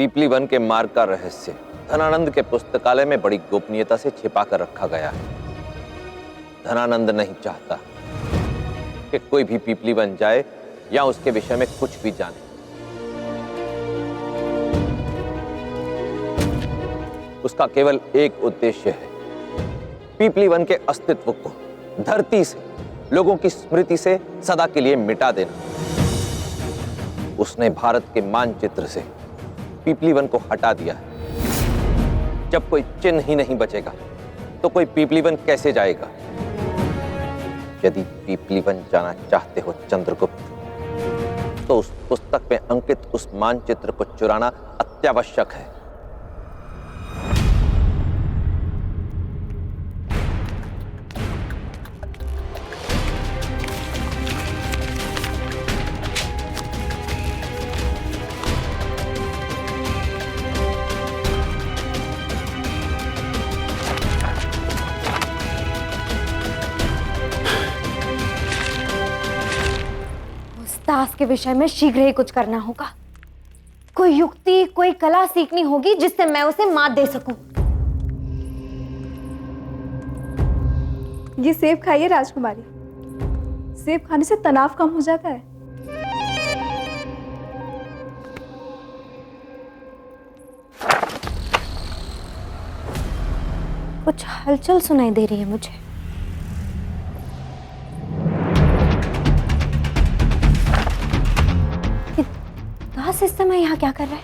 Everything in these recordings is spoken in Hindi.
पीपली वन के मार्ग का रहस्य धनानंद के पुस्तकालय में बड़ी गोपनीयता से छिपा कर रखा गया है। धनानंद नहीं चाहता कि कोई भी पीपली वन जाए या उसके विषय में कुछ भी जाने। उसका केवल एक उद्देश्य है, पीपली वन के अस्तित्व को धरती से, लोगों की स्मृति से सदा के लिए मिटा देना। उसने भारत के मानचित्र से पीपली वन को हटा दिया है। जब कोई चिन्ह ही नहीं बचेगा तो कोई पीपली वन कैसे जाएगा? यदि पीपली वन जाना चाहते हो चंद्रगुप्त, तो उस पुस्तक में अंकित उस मानचित्र को चुराना अत्यावश्यक है। दास के विषय में शीघ्र ही कुछ करना होगा। कोई युक्ति, कोई कला सीखनी होगी जिससे मैं उसे मात दे सकूं। ये सेब खाइए राजकुमारी, सेब खाने से तनाव कम हो जाता है। कुछ हलचल सुनाई दे रही है मुझे। दास इस समय यहाँ क्या कर रहा है?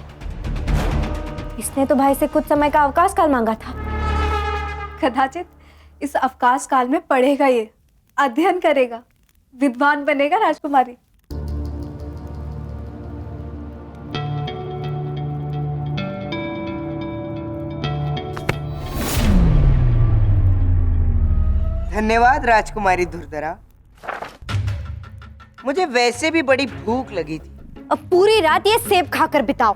इसने तो भाई से कुछ समय का अवकाश काल मांगा था। कदाचित इस अवकाश काल में पढ़ेगा, ये अध्ययन करेगा, विद्वान बनेगा राजकुमारी। धन्यवाद राजकुमारी धुरधरा। मुझे वैसे भी बड़ी भूख लगी थी। अब पूरी रात ये सेब खाकर बिताओ।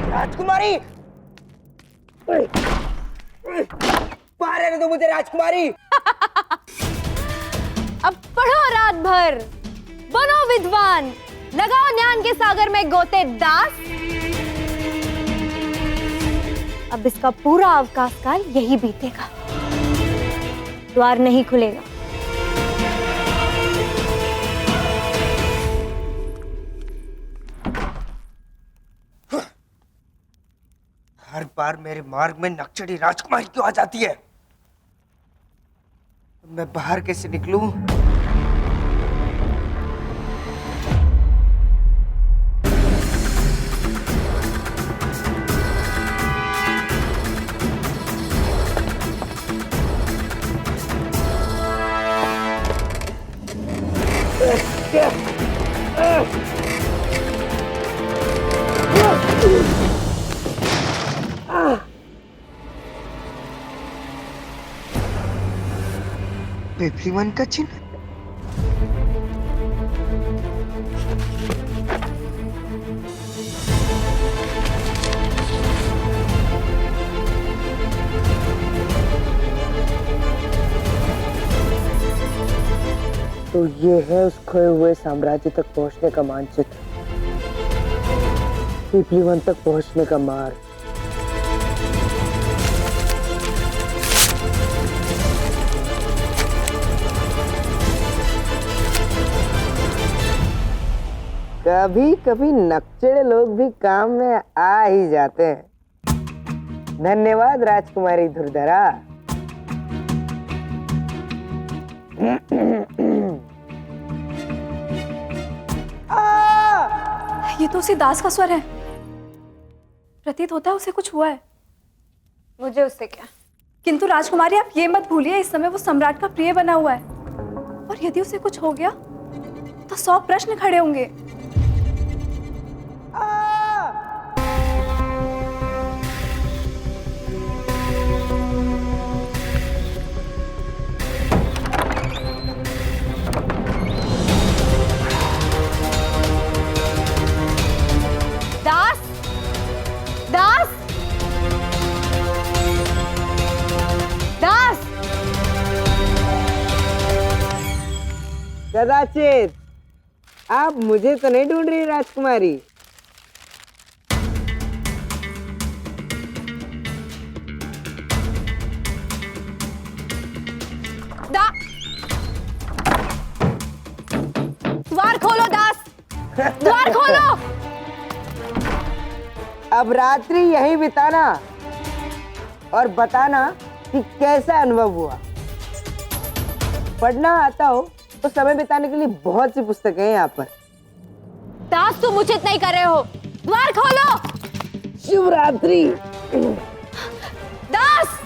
राजकुमारी, बाहर रहने दो मुझे राजकुमारी। अब पढ़ो रात भर, बनो विद्वान, लगाओ ज्ञान के सागर में गोते दास। अब इसका पूरा अवकाश काल यही बीतेगा, द्वार नहीं खुलेगा। हर बार मेरे मार्ग में नक्शड़ी राजकुमारी क्यों आ जाती है? मैं बाहर कैसे निकलूं? पीपली वन का चिन्ह। तो ये है उस खोए हुए साम्राज्य तक पहुंचने का मानचित्र, पीपली वन तक पहुंचने का मार्ग। कभी कभी नक्शे लोग भी काम में आ ही जाते हैं। धन्यवाद राजकुमारी धुरधरा। ये तो उसी दास का स्वर है। प्रतीत होता है उसे कुछ हुआ है। मुझे उससे क्या? किंतु राजकुमारी आप ये मत भूलिए, इस समय वो सम्राट का प्रिय बना हुआ है, और यदि उसे कुछ हो गया तो 100 प्रश्न खड़े होंगे। दास, दास, दास। कदाचित आप मुझे तो नहीं ढूंढ रही राजकुमारी? द्वार खोलो दास, द्वार खोलो। अब रात्रि यही बिताना और बताना कि कैसा अनुभव हुआ। पढ़ना आता हो तो समय बिताने के लिए बहुत सी पुस्तकें हैं यहाँ पर। दास तुम उचित नहीं कर रहे हो, द्वार खोलो। शुभ रात्रि। दास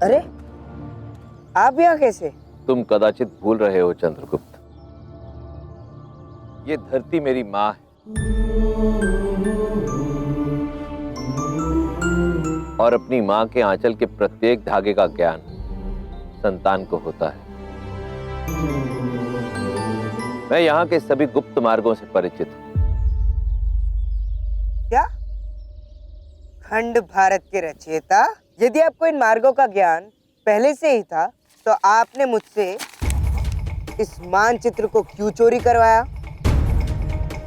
अरे आप यहाँ कैसे? तुम कदाचित भूल रहे हो चंद्रगुप्त, ये धरती मेरी माँ है और अपनी माँ के आंचल के प्रत्येक धागे का ज्ञान संतान को होता है। मैं यहाँ के सभी गुप्त मार्गों से परिचित हूँ। क्या? खंड भारत के रचयिता, यदि आपको इन मार्गों का ज्ञान पहले से ही था तो आपने मुझसे इस मानचित्र को क्यों चोरी करवाया?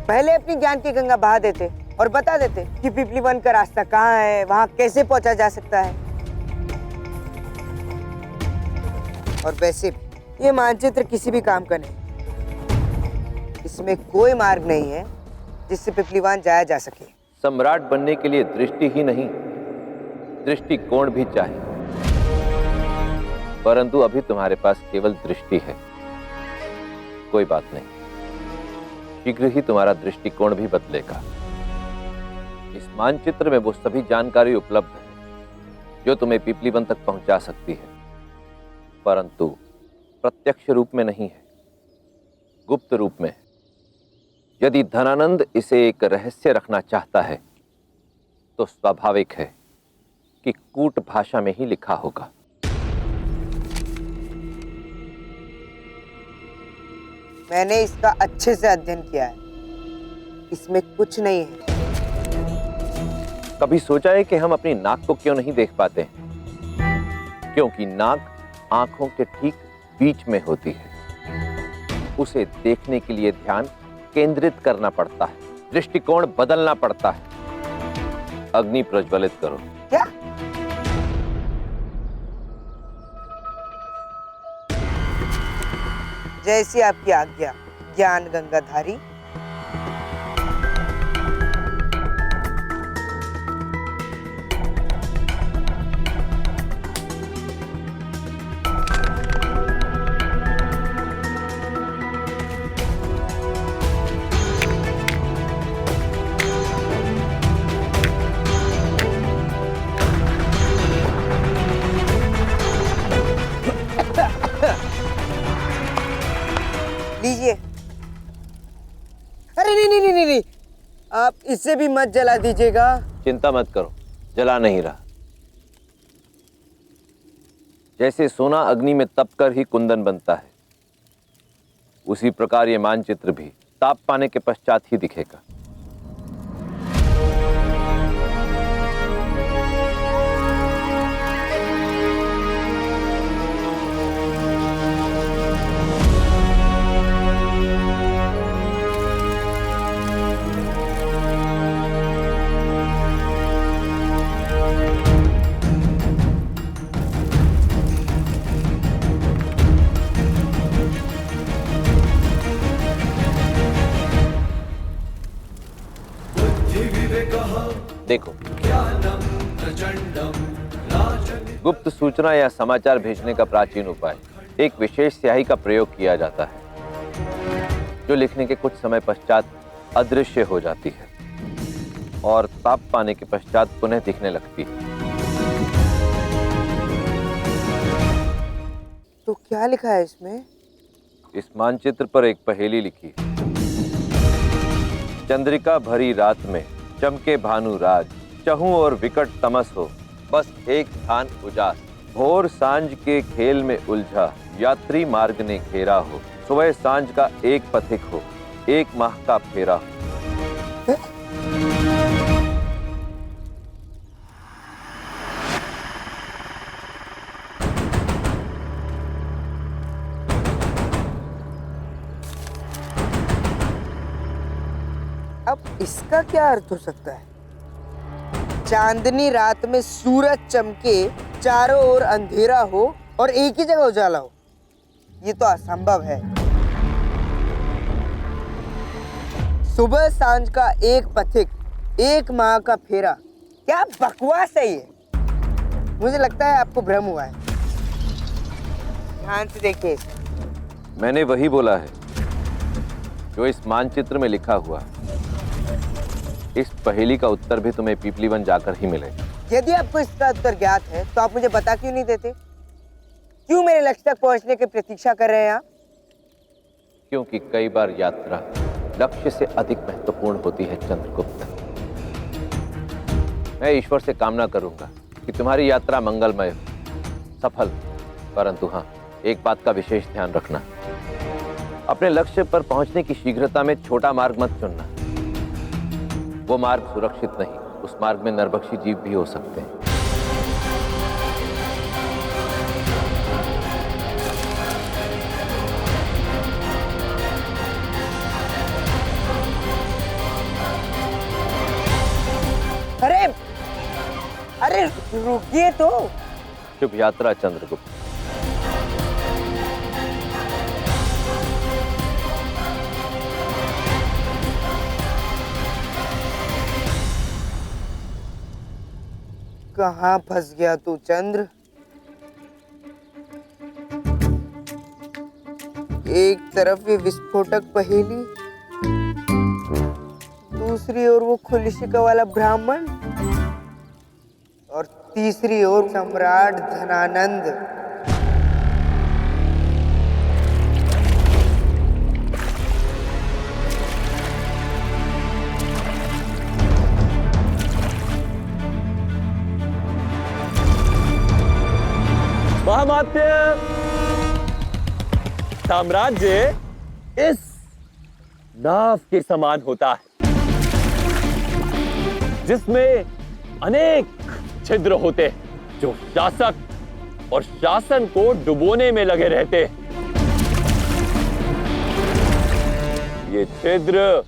पहले अपनी ज्ञान की गंगा बहा देते और बता देते कि पिपली वन का रास्ता कहाँ है, वहां कैसे पहुंचा जा सकता है। और वैसे भी ये मानचित्र किसी भी काम का नहीं, इसमें कोई मार्ग नहीं है जिससे पिपलीवान जाया जा सके। सम्राट बनने के लिए दृष्टि ही नहीं, दृष्टिकोण भी चाहिए, परंतु अभी तुम्हारे पास केवल दृष्टि है। कोई बात नहीं, शीघ्र ही तुम्हारा दृष्टिकोण भी बदलेगा। इस मानचित्र में वो सभी जानकारी उपलब्ध है जो तुम्हें पिपली वन तक पहुंचा सकती है, परंतु प्रत्यक्ष रूप में नहीं है, गुप्त रूप में है। यदि धनानंद इसे एक रहस्य रखना चाहता है तो स्वाभाविक है कि कूट भाषा में ही लिखा होगा। मैंने इसका अच्छे से अध्ययन किया है, इसमें कुछ नहीं है। कभी सोचा है कि हम अपनी नाक को क्यों नहीं देख पाते हैं? क्योंकि नाक आंखों के ठीक बीच में होती है। उसे देखने के लिए ध्यान केंद्रित करना पड़ता है, दृष्टिकोण बदलना पड़ता है। अग्नि प्रज्वलित करो। क्या? जैसी आपकी आज्ञा, ज्ञान गंगाधारी। लीजिए। अरे नहीं नहीं नहीं नहीं, आप इससे भी मत जला दीजिएगा। चिंता मत करो, जला नहीं रहा। जैसे सोना अग्नि में तप कर ही कुंदन बनता है, उसी प्रकार ये मानचित्र भी ताप पाने के पश्चात ही दिखेगा। देखो, गुप्त सूचना या समाचार भेजने का प्राचीन उपाय एक विशेष स्याही का प्रयोग किया जाता है, जो लिखने के कुछ समय पश्चात अदृश्य हो जाती है और ताप पाने के पश्चात पुनः दिखने लगती है। तो क्या लिखा है इसमें? इस मानचित्र पर एक पहेली लिखी है। चंद्रिका भरी रात में चमके भानु राज, चहु और विकट तमस हो, बस एक स्थान उजास। भोर सांझ के खेल में उलझा, यात्री मार्ग ने घेरा हो। सुबह सांझ का एक पथिक हो, एक माह का फेरा हो। अब इसका क्या अर्थ हो सकता है? चांदनी रात में सूरज चमके, चारों ओर अंधेरा हो और एक ही जगह उजाला हो, ये तो असंभव है। सुबह सांझ का एक पथिक, एक माह का फेरा, क्या बकवास है ये। मुझे लगता है आपको भ्रम हुआ है। ध्यान से देखिए। मैंने वही बोला है जो इस मानचित्र में लिखा हुआ है। इस पहेली का उत्तर भी तुम्हें पीपली वन जाकर ही मिलेगा। यदि आपको इसका उत्तर ज्ञात है तो आप मुझे बता क्यों नहीं देते? क्यों मेरे लक्ष्य तक पहुंचने की प्रतीक्षा कर रहे हैं आप? क्योंकि कई बार यात्रा लक्ष्य से अधिक महत्वपूर्ण होती है चंद्रगुप्त। मैं ईश्वर से कामना करूंगा कि तुम्हारी यात्रा मंगलमय हो, सफल। परंतु हाँ, एक बात का विशेष ध्यान रखना, अपने लक्ष्य पर पहुंचने की शीघ्रता में छोटा मार्ग मत चुनना। वो मार्ग सुरक्षित नहीं, उस मार्ग में नरभक्षी जीव भी हो सकते हैं। अरे अरे रुकिए तो। शुभ यात्रा चंद्रगुप्त। कहाँ फंस गया तू चंद्र? एक तरफ ये विस्फोटक पहेली, दूसरी ओर वो खुलिशिका वाला ब्राह्मण, और तीसरी ओर सम्राट धनानंद। महामात्य, साम्राज्य इस नाव के समान होता है जिसमें अनेक छिद्र होते हैं जो शासक और शासन को डुबोने में लगे रहते हैं। ये छिद्र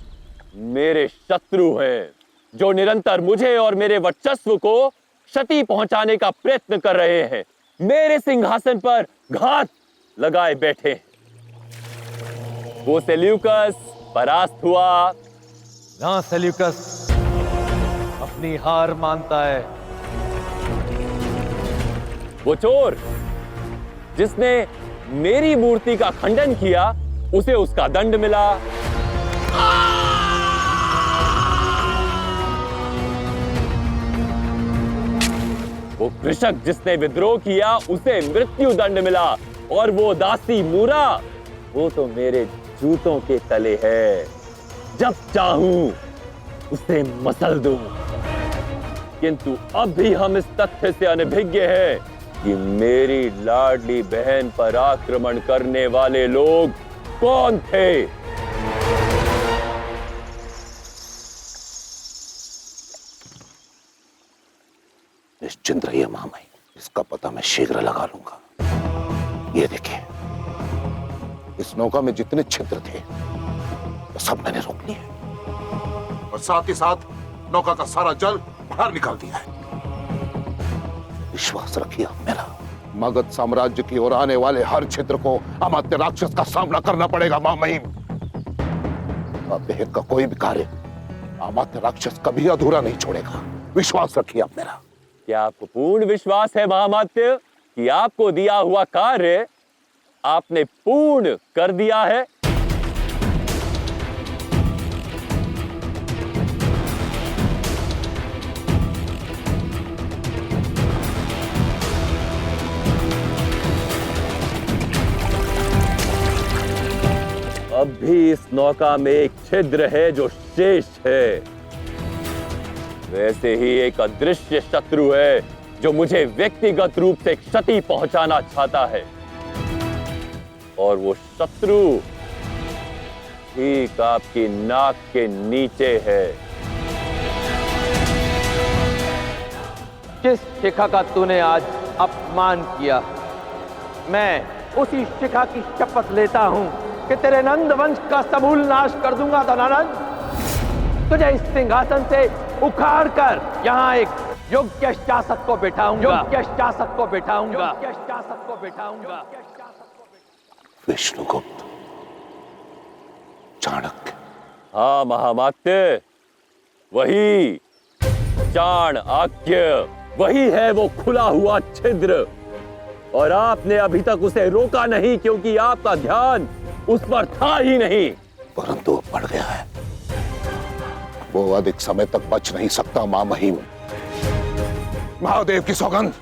मेरे शत्रु हैं जो निरंतर मुझे और मेरे वर्चस्व को क्षति पहुंचाने का प्रयत्न कर रहे हैं। मेरे सिंहासन पर घात लगाए बैठे हैं। वो सेल्यूकस परास्त हुआ। ना सेल्यूकस अपनी हार मानता है। वो चोर जिसने मेरी मूर्ति का खंडन किया, उसे उसका दंड मिला। वो कृषक जिसने विद्रोह किया, उसे मृत्यु दंड मिला। और वो दासी मूरा, वो तो मेरे जूतों के तले है। जब चाहूं उसे मसल दूं। किंतु अब भी हम इस तथ्य से अनभिज्ञ हैं कि मेरी लाडली बहन पर आक्रमण करने वाले लोग कौन थे। निश्चिंत रहिए महामहिम, इसका पता मैं शीघ्र लगा लूंगा। ये देखिए, इस नौका में जितने छिद्र थे वो सब मैंने रोक लिए और साथ ही साथ नौका का सारा जल बाहर निकाल दिया है। विश्वास रखिए मेरा, मगध साम्राज्य की ओर आने वाले हर छिद्र को अमात्य राक्षस का सामना करना पड़ेगा महामहिम। अब बहन का कोई भी कार्य अमात्य राक्षस कभी अधूरा नहीं छोड़ेगा। विश्वास रखिए आप मेरा। क्या आपको पूर्ण विश्वास है महामात्य कि आपको दिया हुआ कार्य आपने पूर्ण कर दिया है? भी इस नौका में एक छिद्र है जो शेष है, वैसे ही एक अदृश्य शत्रु है जो मुझे व्यक्तिगत रूप से क्षति पहुंचाना चाहता है। और वो शत्रु ठीक आपकी नाक के नीचे है। जिस शिखा का तूने आज अपमान किया, मैं उसी शिखा की शपथ लेता हूं कि तेरे नंद वंश का समूल नाश कर दूंगा दनानंद। तुझे इस सिंहासन से उखाड़ कर यहां एक योग्य शासक को बिठाऊंगा, योग्य शासक को बिठाऊंगा, योग्य शासक को बिठाऊंगा। विष्णुगुप्त, चाणक्य। हाँ महामात्य, वही चाणक्य, वही है वो खुला हुआ छिद्र। और आपने अभी तक उसे रोका नहीं क्योंकि आपका ध्यान उस पर था ही नहीं। परंतु अब बढ़ गया है, वो अधिक समय तक बच नहीं सकता। मां महिम, महादेव की सौगंध,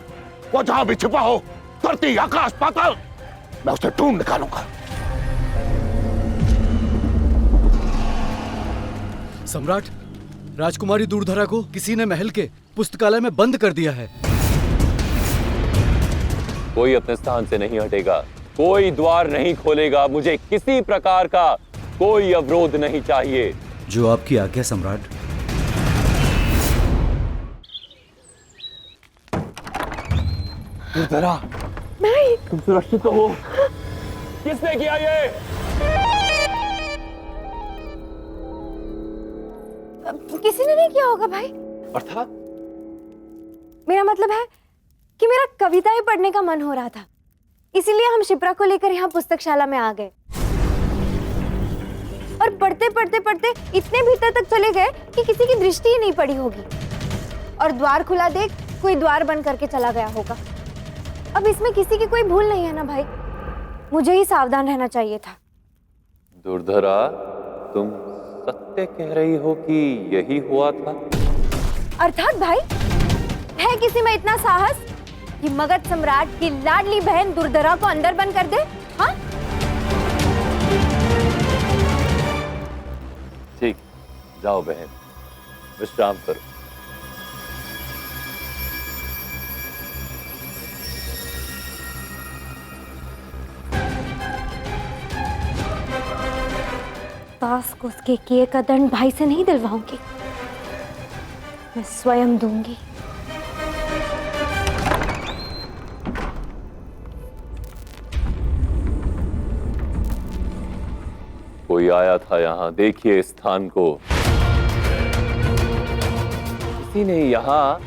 वो जहां भी छिपा हो, धरती आकाश पाताल, मैं उसे ढूंढ निकालूंगा। सम्राट, राजकुमारी दूरधरा को किसी ने महल के पुस्तकालय में बंद कर दिया है। कोई अपने स्थान से नहीं हटेगा, कोई द्वार नहीं खोलेगा। मुझे किसी प्रकार का कोई अवरोध नहीं चाहिए। जो आपकी आज्ञा सम्राट। दूरधरा, नहीं, तुम सुरक्षित हो? किसने किया ये? किसी ने नहीं किया होगा भाई। अर्थात? मेरा मतलब है कि मेरा कविताएं पढ़ने का मन हो रहा था, इसीलिए हम शिप्रा को लेकर यहाँ पुस्तकशाला में आ गए। और पढ़ते पढ़ते पढ़ते इतने भीतर तक चले गए कि किसी की दृष्टि ही नहीं पड़ी होगी। और द्वार खुला देख कोई द्वार बंद करके चला गया होगा। अब इसमें किसी की कोई भूल नहीं है ना भाई, मुझे ही सावधान रहना चाहिए था। दूरधरा, तुम सत्य कह रही हो कि यही हुआ था? अर्थात भाई, है किसी में इतना साहस कि मगध सम्राट की लाडली बहन दुर्धरा को अंदर बंद कर दे? हाँ? ठीक, जाओ बहन, विश्राम करो। दास को उसके किए का दंड भाई से नहीं दिलवाऊंगी, मैं स्वयं दूंगी। कोई आया था यहाँ, देखिए इस स्थान को। किसी ने यहाँ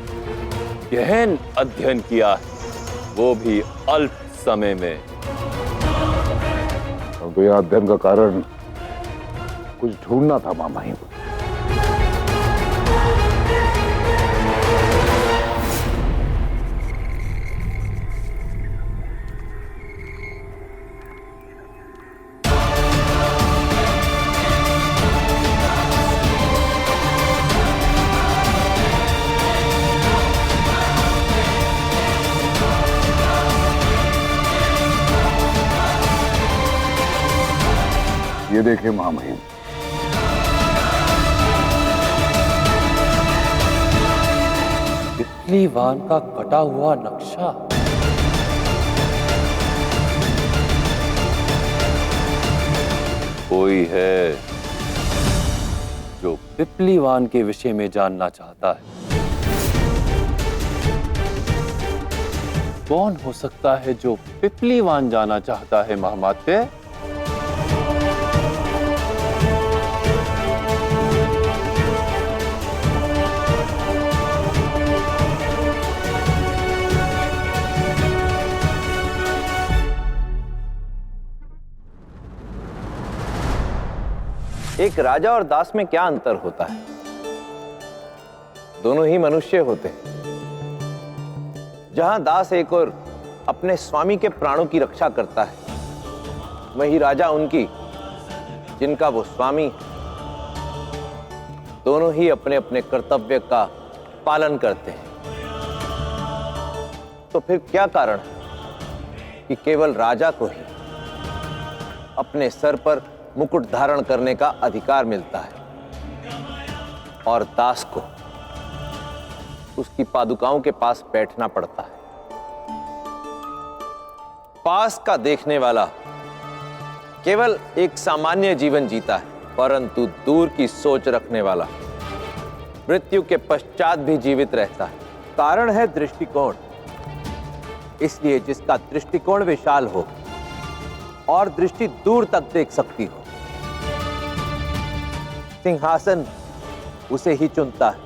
गहन अध्ययन किया है, वो भी अल्प समय में। तो यह अध्ययन का कारण कुछ ढूंढना था मां महिम। ये देखिए मां महिम, पिपलीवान का कटा हुआ नक्शा। कोई है जो पिपलीवान के विषय में जानना चाहता है। कौन हो सकता है जो पिपलीवान जाना चाहता है महामात्य? एक राजा और दास में क्या अंतर होता है? दोनों ही मनुष्य होते हैं। जहां दास एक और अपने स्वामी के प्राणों की रक्षा करता है, वही राजा उनकी जिनका वो स्वामी। दोनों ही अपने अपने कर्तव्य का पालन करते हैं। तो फिर क्या कारण है कि केवल राजा को ही अपने सर पर मुकुट धारण करने का अधिकार मिलता है और दास को उसकी पादुकाओं के पास बैठना पड़ता है। पास का देखने वाला केवल एक सामान्य जीवन जीता है, परंतु दूर की सोच रखने वाला मृत्यु के पश्चात भी जीवित रहता है। कारण है दृष्टिकोण। इसलिए जिसका दृष्टिकोण विशाल हो और दृष्टि दूर तक देख सकती हो, सिंहासन उसे ही चुनता है।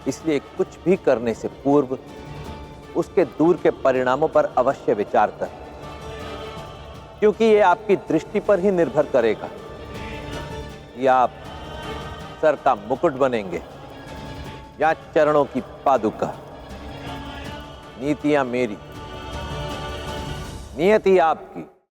इसलिए कुछ भी करने से पूर्व उसके दूर के परिणामों पर अवश्य विचार कर, क्योंकि ये आपकी दृष्टि पर ही निर्भर करेगा या आप सर का मुकुट बनेंगे या चरणों की पादुका। नीतियां मेरी, नियति आपकी।